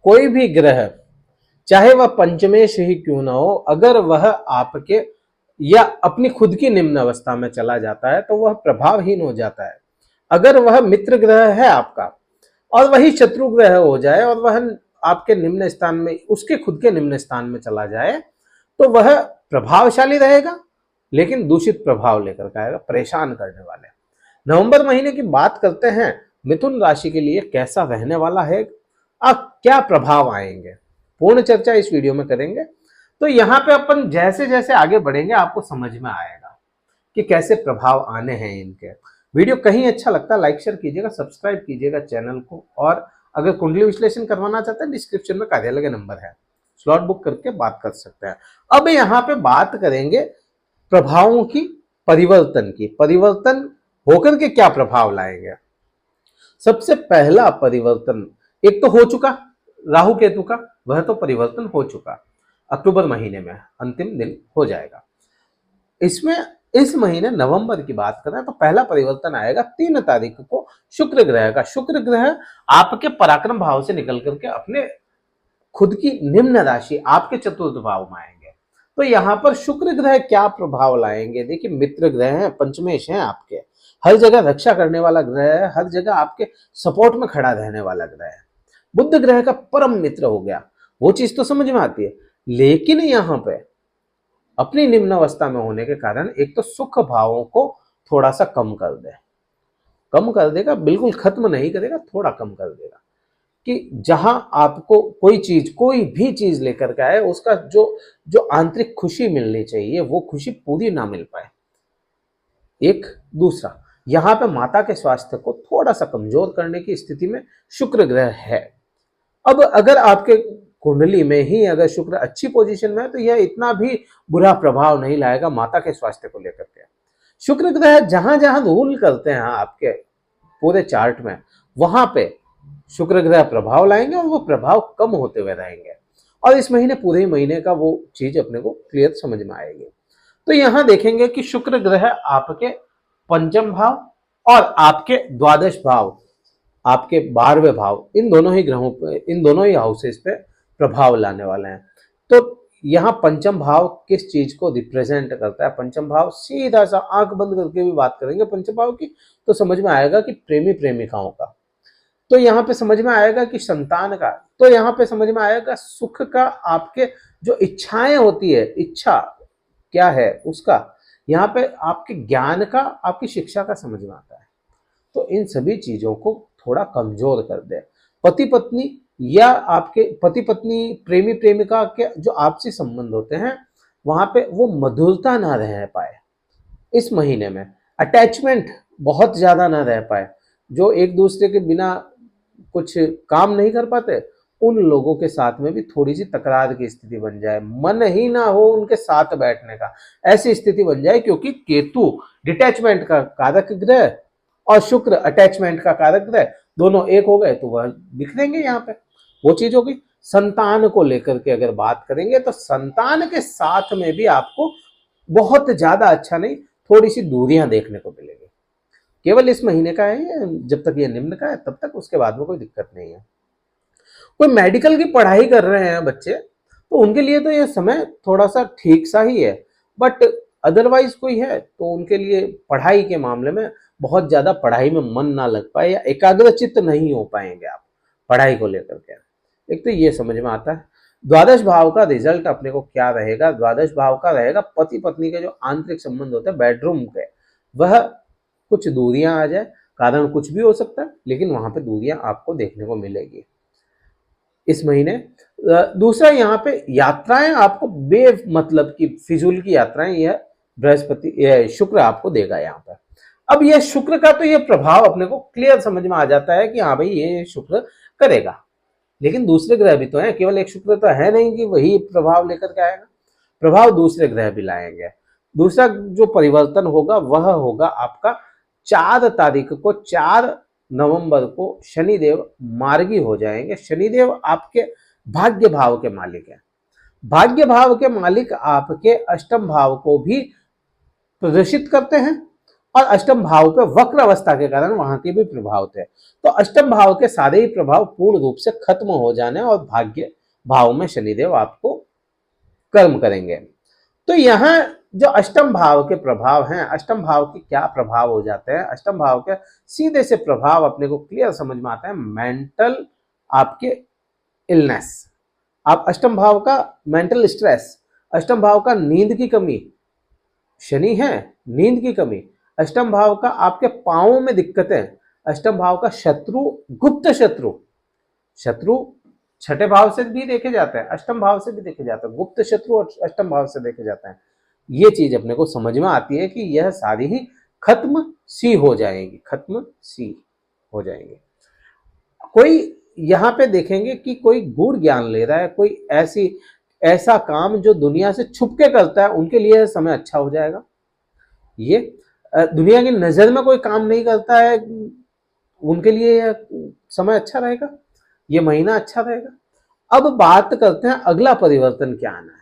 कोई भी ग्रह चाहे वह पंचमेश ही क्यों ना हो, अगर वह आपके या अपनी खुद की निम्न अवस्था में चला जाता है तो वह प्रभावहीन हो जाता है। अगर वह मित्र ग्रह है आपका और वही शत्रु ग्रह हो जाए और वह आपके निम्न स्थान में, उसके खुद के निम्न स्थान में चला जाए, तो वह प्रभावशाली रहेगा लेकिन दूषित प्रभाव लेकर के आएगा, परेशान करने वाले। नवंबर महीने की बात करते हैं, मिथुन राशि के लिए कैसा रहने वाला है, क्या प्रभाव आएंगे, पूर्ण चर्चा इस वीडियो में करेंगे। तो यहाँ पे अपन जैसे जैसे आगे बढ़ेंगे आपको समझ में आएगा कि कैसे प्रभाव आने हैं इनके। वीडियो कहीं अच्छा लगता है लाइक शेयर कीजिएगा, सब्सक्राइब कीजिएगा चैनल को, और अगर कुंडली विश्लेषण करवाना चाहते हैं डिस्क्रिप्शन में कार्यालय का नंबर है, स्लॉट बुक करके बात कर सकते हैं। अब यहाँ पे बात करेंगे प्रभावों की, परिवर्तन की, परिवर्तन होकर के क्या प्रभाव लाएंगे। सबसे पहला परिवर्तन एक तो हो चुका राहु केतु का, वह तो परिवर्तन हो चुका, अक्टूबर महीने में अंतिम दिन हो जाएगा। इसमें इस महीने नवंबर की बात करें तो पहला परिवर्तन आएगा 3 तारीख को शुक्र ग्रह का। शुक्र ग्रह आपके पराक्रम भाव से निकल करके अपने खुद की निम्न राशि आपके चतुर्थ भाव में आएंगे। तो यहाँ पर शुक्र ग्रह क्या प्रभाव लाएंगे, देखिए मित्र ग्रह हैं, पंचमेश हैं आपके, हर जगह रक्षा करने वाला ग्रह है, हर जगह आपके सपोर्ट में खड़ा रहने वाला ग्रह है। बुध ग्रह का परम मित्र हो गया, वो चीज तो समझ में आती है, लेकिन यहाँ पे अपनी निम्न अवस्था में होने के कारण एक तो सुख भावों को थोड़ा सा कम कर देगा, बिल्कुल खत्म नहीं करेगा, थोड़ा कम कर देगा, कि जहां आपको कोई भी चीज लेकर के आए, उसका जो आंतरिक खुशी मिलनी चाहिए वो खुशी पूरी ना मिल पाए। एक दूसरा, यहाँ पे माता के स्वास्थ्य को थोड़ा सा कमजोर करने की स्थिति में शुक्र ग्रह है। अब अगर आपके कुंडली में ही अगर शुक्र अच्छी पोजीशन में है तो यह इतना भी बुरा प्रभाव नहीं लाएगा माता के स्वास्थ्य को लेकर के। शुक्र ग्रह जहां जहां रूल करते हैं आपके पूरे चार्ट में, वहां पे शुक्र ग्रह प्रभाव लाएंगे और वो प्रभाव कम होते हुए रहेंगे, और इस महीने पूरे महीने का वो चीज अपने को क्लियर समझ में आएगी। तो यहां देखेंगे कि शुक्र ग्रह आपके पंचम भाव और आपके द्वादश भाव, आपके 12वें भाव, इन दोनों ही ग्रहों पे, इन दोनों ही हाउसेस पे प्रभाव लाने वाले हैं। तो यहाँ पंचम भाव किस चीज को रिप्रेजेंट करता है, पंचम भाव सीधा सा आंख बंद करके भी बात करेंगे पंचम भाव की तो समझ में आएगा कि प्रेमी प्रेमिकाओं का, तो यहाँ पे समझ में आएगा कि संतान का, तो यहाँ पे समझ में आएगा सुख का, आपके जो इच्छाएं होती है, इच्छा क्या है उसका, यहाँ पे आपके ज्ञान का, आपकी शिक्षा का समझ में आता है। तो इन सभी चीजों को थोड़ा कमजोर कर दे। पति पत्नी या आपके पति पत्नी, प्रेमी प्रेमिका के जो आपसी संबंध होते हैं, वहां पे वो मधुरता ना रह पाए इस महीने में, अटैचमेंट बहुत ज्यादा ना रह पाए, जो एक दूसरे के बिना कुछ काम नहीं कर पाते, उन लोगों के साथ में भी थोड़ी सी तकरार की स्थिति बन जाए, मन ही ना हो उनके साथ बैठने का, ऐसी स्थिति बन जाए, क्योंकि केतु डिटैचमेंट का कारक ग्रह और शुक्र अटैचमेंट का कारक ग्रह, दोनों एक हो गए तो वह बिखरेंगे। यहाँ पे वो चीज होगी। संतान को लेकर के अगर बात करेंगे तो संतान के साथ में भी आपको बहुत ज्यादा अच्छा नहीं, थोड़ी सी दूरियां देखने को मिलेगी। केवल इस महीने का है, जब तक ये निम्न का है तब तक, उसके बाद में कोई दिक्कत नहीं है। कोई मेडिकल की पढ़ाई कर रहे हैं बच्चे तो उनके लिए तो ये समय थोड़ा सा ठीक सा ही है, बट अदरवाइज कोई है तो उनके लिए पढ़ाई के मामले में बहुत ज्यादा पढ़ाई में मन ना लग पाए या एकाग्रचित्त नहीं हो पाएंगे आप पढ़ाई को लेकर के, एक तो ये समझ में आता है। द्वादश भाव का रिजल्ट अपने को क्या रहेगा, द्वादश भाव का रहेगा पति पत्नी के जो आंतरिक संबंध होते हैं बेडरूम के, वह कुछ दूरियां आ जाए, कारण कुछ भी हो सकता है लेकिन वहां पे दूरियां आपको देखने को मिलेगी इस महीने। दूसरा, यहाँ पे यात्राएं आपको मतलब की फिजूल की यात्राएं यह शुक्र आपको देगा यहाँ पर। अब यह शुक्र का तो यह प्रभाव अपने को क्लियर समझ में आ जाता है कि हाँ भाई ये शुक्र करेगा, लेकिन दूसरे ग्रह भी तो हैं, केवल एक शुक्र तो है नहीं कि वही प्रभाव लेकर के आएगा, प्रभाव दूसरे ग्रह भी लाएंगे। दूसरा जो परिवर्तन होगा वह होगा आपका 4 तारीख को, 4 नवंबर को शनिदेव मार्गी हो जाएंगे। शनिदेव आपके भाग्य भाव के मालिक हैं, भाग्य भाव के मालिक आपके अष्टम भाव को भी प्रदर्शित करते हैं और अष्टम भाव पे वक्र अवस्था के कारण वहां के भी प्रभाव थे। तो अष्टम भाव के सारे ही प्रभाव पूर्ण रूप से खत्म हो जाने और भाग्य भाव में शनिदेव आपको कर्म करेंगे। तो यहाँ जो अष्टम भाव के प्रभाव हैं, अष्टम भाव के क्या प्रभाव हो जाते हैं, अष्टम भाव के सीधे से प्रभाव अपने को क्लियर समझ में आता है। मेंटल आपके इलनेस, आप अष्टम भाव का मेंटल स्ट्रेस, अष्टम भाव का नींद की कमी, शनि है नींद की कमी, अष्टम भाव का आपके पांवों में दिक्कतें, अष्टम भाव का शत्रु, गुप्त शत्रु, शत्रु छठे भाव से भी देखे जाते हैं, अष्टम भाव से भी देखे जाते हैं, गुप्त शत्रु और अष्टम भाव से देखे जाते हैं। ये चीज अपने को समझ में आती है कि यह सारी ही खत्म सी हो जाएंगी, खत्म सी हो जाएंगी। कोई यहाँ पे देखेंगे कि कोई गूढ़ ज्ञान ले रहा है, कोई ऐसा काम जो दुनिया से छुप के करता है, उनके लिए यह समय अच्छा हो जाएगा। ये दुनिया की नजर में कोई काम नहीं करता है, उनके लिए यह समय अच्छा रहेगा, ये महीना अच्छा रहेगा। अब बात करते हैं अगला परिवर्तन क्या आना है।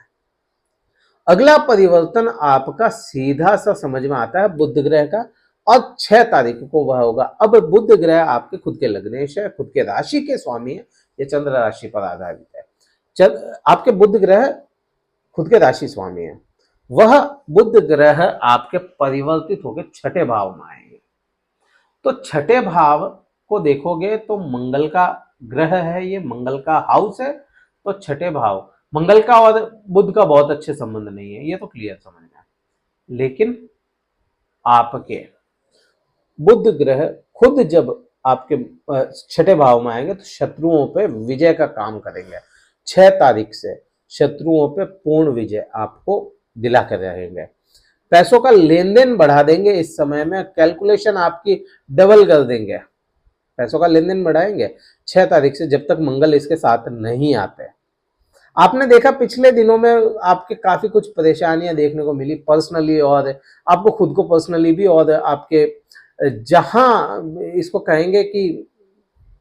अगला परिवर्तन आपका सीधा सा समझ में आता है बुध ग्रह का, और 6 तारीख को वह होगा। अब बुध ग्रह आपके खुद के लग्नेश है, खुद के राशि के स्वामी है, ये चंद्र राशि पर आधारित है। आपके बुध ग्रह खुद के राशि स्वामी है, वह बुध ग्रह आपके परिवर्तित होकर छठे भाव में आएंगे। तो छठे भाव को देखोगे तो मंगल का ग्रह है, ये मंगल का हाउस है। तो छठे भाव, मंगल का और बुध का बहुत अच्छे संबंध नहीं है, ये तो क्लियर समझ में। लेकिन आपके बुध ग्रह खुद जब आपके छठे भाव में आएंगे तो शत्रुओं पे विजय का काम करेंगे। 6 तारीख से शत्रुओं पे पूर्ण विजय आपको दिला कर रहेंगे। पैसों का लेन देन बढ़ा देंगे, इस समय में कैलकुलेशन आपकी डबल कर देंगे, पैसों का लेन देन बढ़ाएंगे 6 तारीख से, जब तक मंगल इसके साथ नहीं आते। आपने देखा पिछले दिनों में आपके काफी कुछ परेशानियां देखने को मिली पर्सनली, और आपको खुद को पर्सनली भी, और आपके जहां इसको कहेंगे कि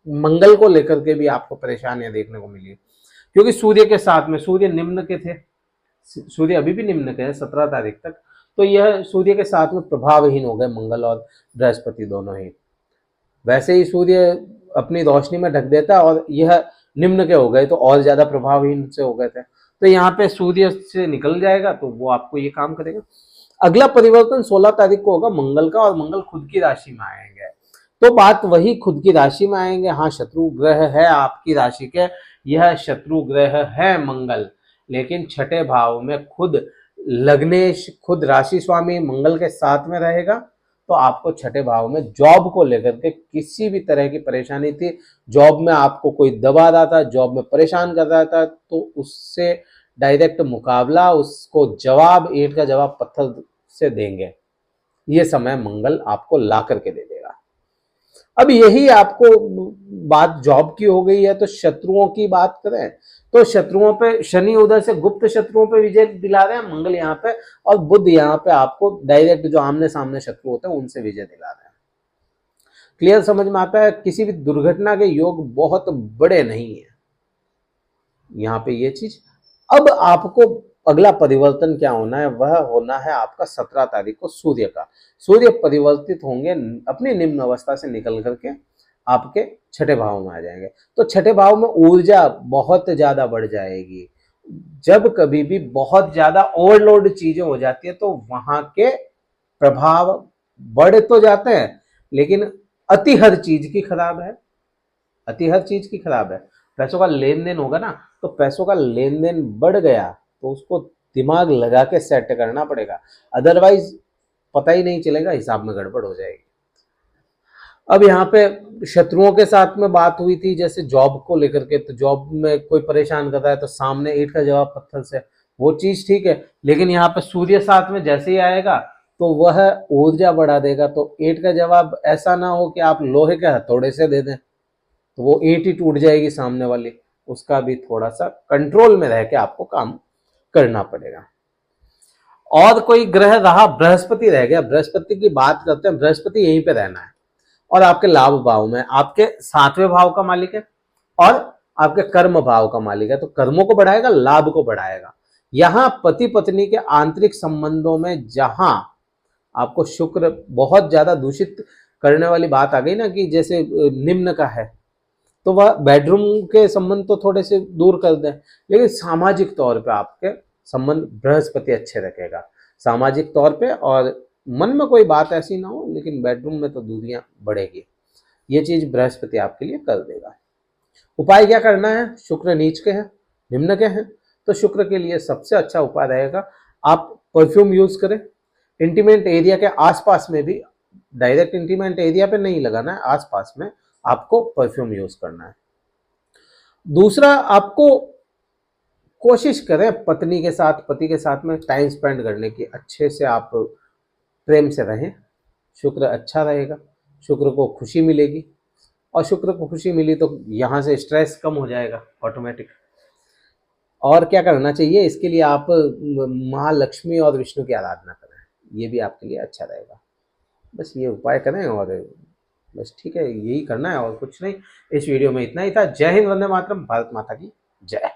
मंगल को लेकर के भी आपको परेशानियां देखने को मिली, क्योंकि सूर्य के साथ में, सूर्य निम्न के थे, सूर्य अभी भी निम्न के हैं 17 तारीख तक, तो यह सूर्य के साथ में प्रभावहीन हो गए मंगल और बृहस्पति दोनों ही। वैसे ही सूर्य अपनी रोशनी में ढक देता है, और यह निम्न के हो गए तो और ज्यादा प्रभावहीन से हो गए थे। तो यहाँ पे सूर्य से निकल जाएगा तो वो आपको ये काम करेगा। अगला परिवर्तन 16 तारीख को होगा मंगल का, और मंगल खुद की राशि में आएंगे। तो बात वही, खुद की राशि में आएंगे। हाँ, शत्रु ग्रह है आपकी राशि के, यह शत्रु ग्रह है मंगल, लेकिन छठे भाव में खुद लग्नेश, खुद राशि स्वामी मंगल के साथ में रहेगा। तो आपको छठे भाव में जॉब को लेकर के किसी भी तरह की परेशानी थी, जॉब में आपको कोई दबा रहा था, जॉब में परेशान कर रहा था, तो उससे डायरेक्ट मुकाबला, उसको जवाब, ईंट का जवाब पत्थर से देंगे। ये समय मंगल आपको ला करके दे देगा। अब यही आपको बात जॉब की हो गई है, तो शत्रुओं की बात करें तो शत्रुओं पे शनि उधर से गुप्त शत्रुओं पे विजय दिला रहे हैं, मंगल यहाँ पे, और बुध यहाँ पे आपको डायरेक्ट जो आमने सामने शत्रु होते हैं उनसे विजय दिला रहे हैं। क्लियर समझ में आता है? किसी भी दुर्घटना के योग बहुत बड़े नहीं है यहाँ पे ये चीज। अब आपको अगला परिवर्तन क्या होना है, वह होना है आपका 17 तारीख को सूर्य का। सूर्य परिवर्तित होंगे, अपनी निम्न अवस्था से निकल करके आपके छठे भाव में आ जाएंगे। तो छठे भाव में ऊर्जा बहुत ज्यादा बढ़ जाएगी। जब कभी भी बहुत ज्यादा ओवरलोड चीजें हो जाती है तो वहां के प्रभाव बढ़ तो जाते हैं, लेकिन अति हर चीज की खराब है, अति हर चीज की खराब है। पैसों का लेन देन होगा ना, तो पैसों का लेन देन बढ़ गया तो उसको दिमाग लगा के सेट करना पड़ेगा, अदरवाइज पता ही नहीं चलेगा, हिसाब में गड़बड़ हो जाएगी। अब यहाँ पे शत्रुओं के साथ में बात हुई थी जैसे जॉब को लेकर के, तो जॉब में कोई परेशान कर रहा है तो सामने ईंट का जवाब पत्थर से, वो चीज ठीक है। लेकिन यहाँ पे सूर्य साथ में जैसे ही आएगा तो वह ऊर्जा बढ़ा देगा। तो ईंट का जवाब ऐसा ना हो कि आप लोहे के हथौड़े से दे दें तो वो ईंट ही टूट जाएगी सामने वाली, उसका भी थोड़ा सा कंट्रोल में रह के आपको काम करना पड़ेगा। और कोई ग्रह रहा, बृहस्पति रह गया। बृहस्पति की बात करते हैं, बृहस्पति यहीं पे रहना है और आपके लाभ भाव में, आपके 7वें भाव का मालिक है और आपके कर्म भाव का मालिक है। तो कर्मों को बढ़ाएगा, लाभ को बढ़ाएगा। यहां पति पत्नी के आंतरिक संबंधों में जहां आपको शुक्र बहुत ज्यादा दूषित करने वाली बात आ गई ना, कि जैसे निम्न का है तो वह बेडरूम के संबंध तो थोड़े से दूर कर दें, लेकिन सामाजिक तौर पे आपके संबंध बृहस्पति अच्छे रखेगा सामाजिक तौर पे, और मन में कोई बात ऐसी ना हो, लेकिन बेडरूम में तो दूरियां बढ़ेगी। ये चीज बृहस्पति आपके लिए कर देगा। उपाय क्या करना है? शुक्र नीच के हैं, निम्न के हैं, तो शुक्र के लिए सबसे अच्छा उपाय रहेगा आप परफ्यूम यूज करें। इंटीमेट एरिया के आसपास में भी, डायरेक्ट इंटीमेट एरिया पे नहीं लगाना है, आसपास में आपको परफ्यूम यूज करना है। दूसरा, आपको कोशिश करें पत्नी के साथ, पति के साथ में टाइम स्पेंड करने की, अच्छे से आप प्रेम से रहें। शुक्र अच्छा रहेगा, शुक्र को खुशी मिलेगी, और शुक्र को खुशी मिली तो यहाँ से स्ट्रेस कम हो जाएगा ऑटोमेटिक। और क्या करना चाहिए इसके लिए? आप महालक्ष्मी और विष्णु की आराधना करें, ये भी आपके लिए अच्छा रहेगा। बस ये उपाय करें, और बस ठीक है, यही करना है और कुछ नहीं। इस वीडियो में इतना ही था। जय हिंद, वंदे मातरम, भारत माता की जय।